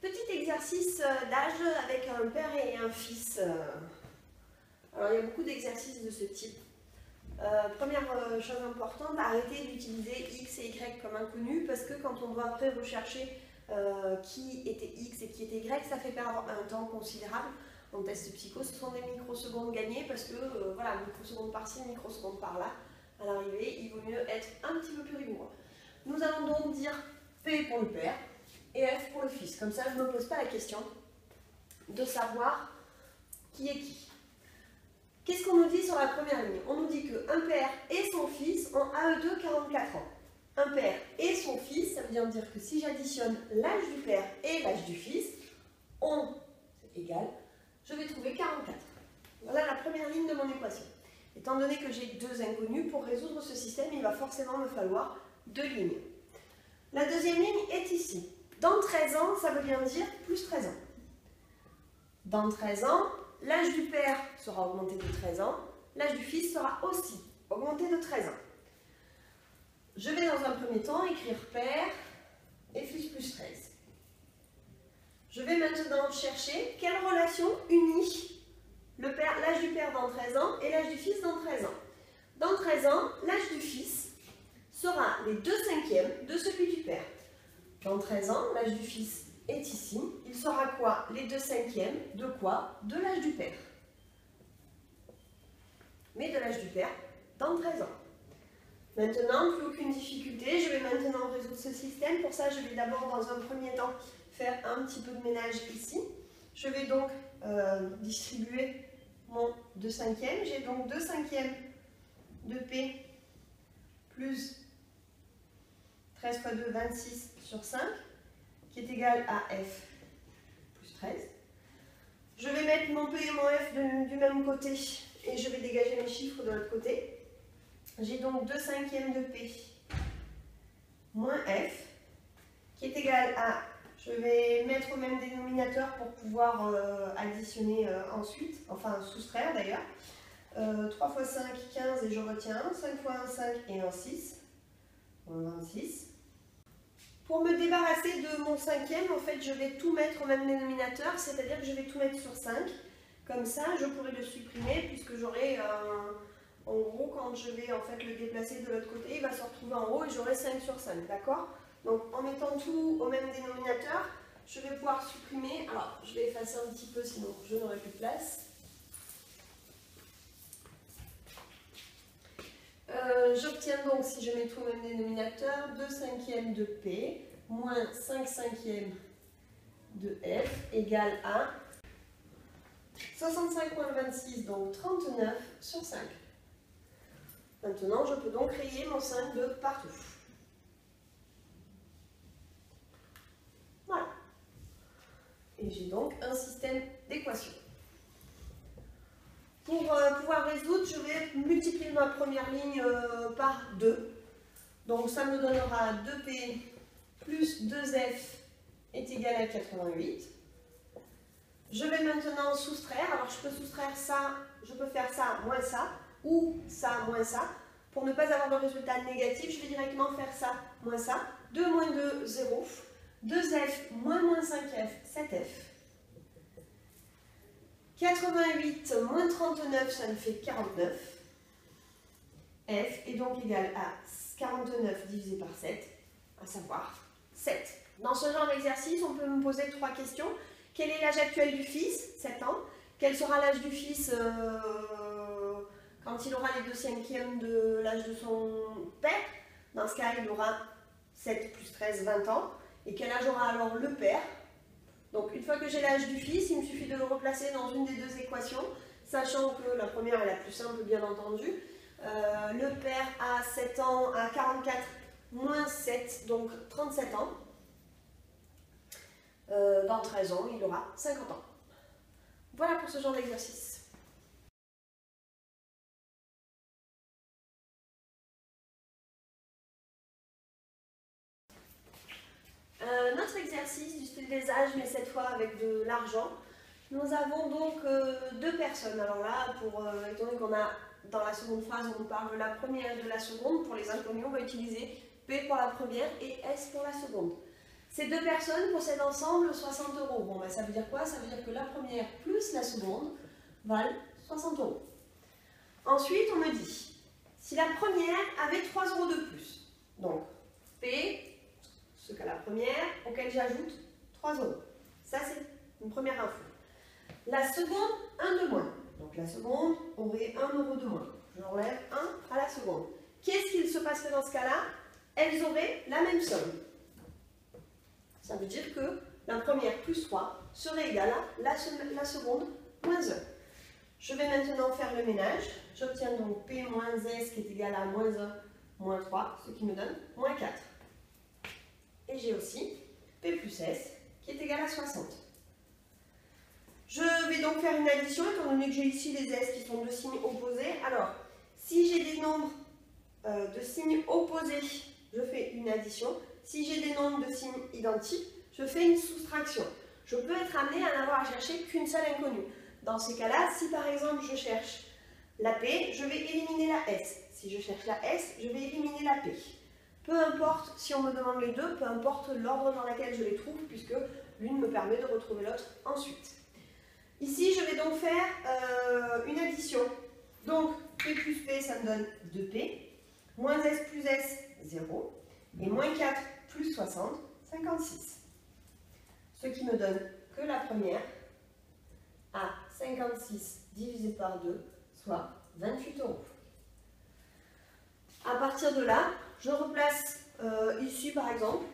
Petit exercice d'âge avec un père et un fils. Alors il y a beaucoup d'exercices de ce type. Première chose importante, arrêtez d'utiliser X et Y comme inconnus parce que quand on doit après rechercher qui était X et qui était Y, ça fait perdre un temps considérable. En test psycho, ce sont des microsecondes gagnées parce que voilà, microsecondes par-ci, microsecondes par-là. À l'arrivée, il vaut mieux être un petit peu plus rigoureux. Nous allons donc dire P pour le père et F pour le fils. Comme ça, je ne me pose pas la question de savoir qui est qui. Qu'est-ce qu'on nous dit sur la première ligne? On nous dit qu'un père et son fils ont à eux deux 44 ans. Un père et son fils, ça veut dire que si j'additionne l'âge du père et l'âge du fils, c'est égal, je vais trouver 44. Voilà la première ligne de mon équation. Étant donné que j'ai deux inconnus, pour résoudre ce système, il va forcément me falloir deux lignes. La deuxième ligne est ici. Dans 13 ans, ça veut bien dire plus 13 ans. Dans 13 ans, l'âge du père sera augmenté de 13 ans, l'âge du fils sera aussi augmenté de 13 ans. Je vais dans un premier temps écrire père et fils plus 13. Je vais maintenant chercher quelle relation unit l'âge du père dans 13 ans et l'âge du fils dans 13 ans. Dans 13 ans, l'âge du fils sera les 2/5 de celui du père. Dans 13 ans, l'âge du fils est ici. Il sera quoi? Les 2/5 de quoi? De l'âge du père. Mais de l'âge du père dans 13 ans. Maintenant, plus aucune difficulté. Je vais maintenant résoudre ce système. Pour ça, je vais d'abord, dans un premier temps, faire un petit peu de ménage ici. Je vais donc distribuer mon 2/5. J'ai donc 2/5 de P plus 13 fois 2, 26 sur 5, qui est égal à F plus 13. Je vais mettre mon P et mon F du même côté et je vais dégager mes chiffres de l'autre côté. J'ai donc 2/5 de P moins F, qui est égal à, je vais mettre au même dénominateur pour pouvoir additionner ensuite, enfin soustraire d'ailleurs. 3 fois 5, 15 et je retiens 1, 5 fois 1, 5 et 1, 6, 26. Pour me débarrasser de mon 5e, en fait, je vais tout mettre au même dénominateur, c'est-à-dire que je vais tout mettre sur 5. Comme ça, je pourrai le supprimer puisque j'aurai, en gros, quand je vais en fait le déplacer de l'autre côté, il va se retrouver en haut et j'aurai 5 sur 5, d'accord? Donc, en mettant tout au même dénominateur, je vais pouvoir supprimer. Alors, je vais effacer un petit peu, sinon je n'aurai plus de place. J'obtiens donc, si je mets tout au même dénominateur, 2/5 de P moins 5/5 de F égale à 65,26, donc 39 sur 5. Maintenant, je peux donc rayer mon 5 de partout. Voilà. Et j'ai donc un système d'équations. Pour pouvoir résoudre, je vais multiplier ma première ligne par 2. Donc ça me donnera 2P plus 2F est égal à 88. Je vais maintenant soustraire. Alors je peux soustraire ça, je peux faire ça moins ça, ou ça moins ça. Pour ne pas avoir de résultat négatif, je vais directement faire ça moins ça. 2 moins 2, 0. 2F moins 5F, 7F. 88 moins 39, ça me fait 49. F est donc égal à 49 divisé par 7, à savoir 7. Dans ce genre d'exercice, on peut me poser 3 questions. Quel est l'âge actuel du fils? 7 ans. Quel sera l'âge du fils quand il aura les 2/5 de l'âge de son père? Dans ce cas, il aura 7 plus 13, 20 ans. Et quel âge aura alors le père? Donc, une fois que j'ai l'âge du fils, il me suffit de le replacer dans une des deux équations, sachant que la première est la plus simple, bien entendu. Le père a 7 ans, a 44 moins 7, donc 37 ans. Dans 13 ans, il aura 50 ans. Voilà pour ce genre d'exercice. Notre exercice du style des âges, mais cette fois avec de l'argent. Nous avons donc deux personnes. Alors là, étant donné qu'on a dans la seconde phrase, on nous parle de la première et de la seconde. Pour les inconnus, on va utiliser P pour la première et S pour la seconde. Ces deux personnes possèdent ensemble 60 euros. Bon, ben, ça veut dire quoi? Ça veut dire que la première plus la seconde valent 60 euros. Ensuite, on me dit, si la première avait 3 euros de plus, donc P, ce qu'a la première, auquel j'ajoute 3 euros. Ça, c'est une première info. La seconde, 1 de moins. Donc la seconde aurait 1 euro de moins. J'enlève 1 à la seconde. Qu'est-ce qu'il se passerait dans ce cas-là? Elles auraient la même somme. Ça veut dire que la première plus 3 serait égale à la seconde moins 1. Je vais maintenant faire le ménage. J'obtiens donc P moins S qui est égal à moins 1 moins 3, ce qui me donne moins 4. Et j'ai aussi P plus S qui est égal à 60. Je vais donc faire une addition, étant donné que j'ai ici les S qui sont de signes opposés. Alors, si j'ai des nombres de signes opposés, je fais une addition. Si j'ai des nombres de signes identiques, je fais une soustraction. Je peux être amené à n'avoir à chercher qu'une seule inconnue. Dans ces cas-là, si par exemple je cherche la P, je vais éliminer la S. Si je cherche la S, je vais éliminer la P. Peu importe si on me demande les deux, peu importe l'ordre dans lequel je les trouve, puisque l'une me permet de retrouver l'autre ensuite. Ici, je vais donc faire une addition. Donc, P plus P, ça me donne 2P. Moins S plus S, 0. Et moins 4 plus 60, 56. Ce qui me donne que la première à 56 divisé par 2, soit 28 euros. À partir de là, je replace ici par exemple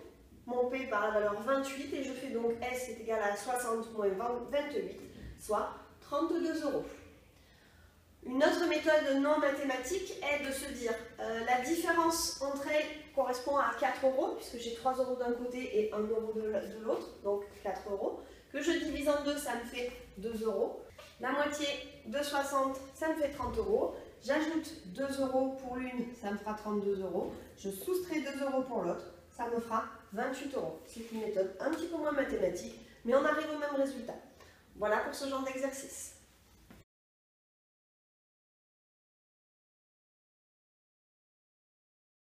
mon P par la valeur 28 et je fais donc S est égal à 60 moins 28, soit 32 euros. Une autre méthode non mathématique est de se dire la différence entre elles correspond à 4 euros, puisque j'ai 3 euros d'un côté et 1 euro de l'autre, donc 4 euros. Que je divise en deux, ça me fait 2 euros. La moitié de 60, ça me fait 30 euros. J'ajoute 2 euros pour l'une, ça me fera 32 euros. Je soustrais 2 euros pour l'autre, ça me fera 28 euros. C'est une méthode un petit peu moins mathématique, mais on arrive au même résultat. Voilà pour ce genre d'exercice.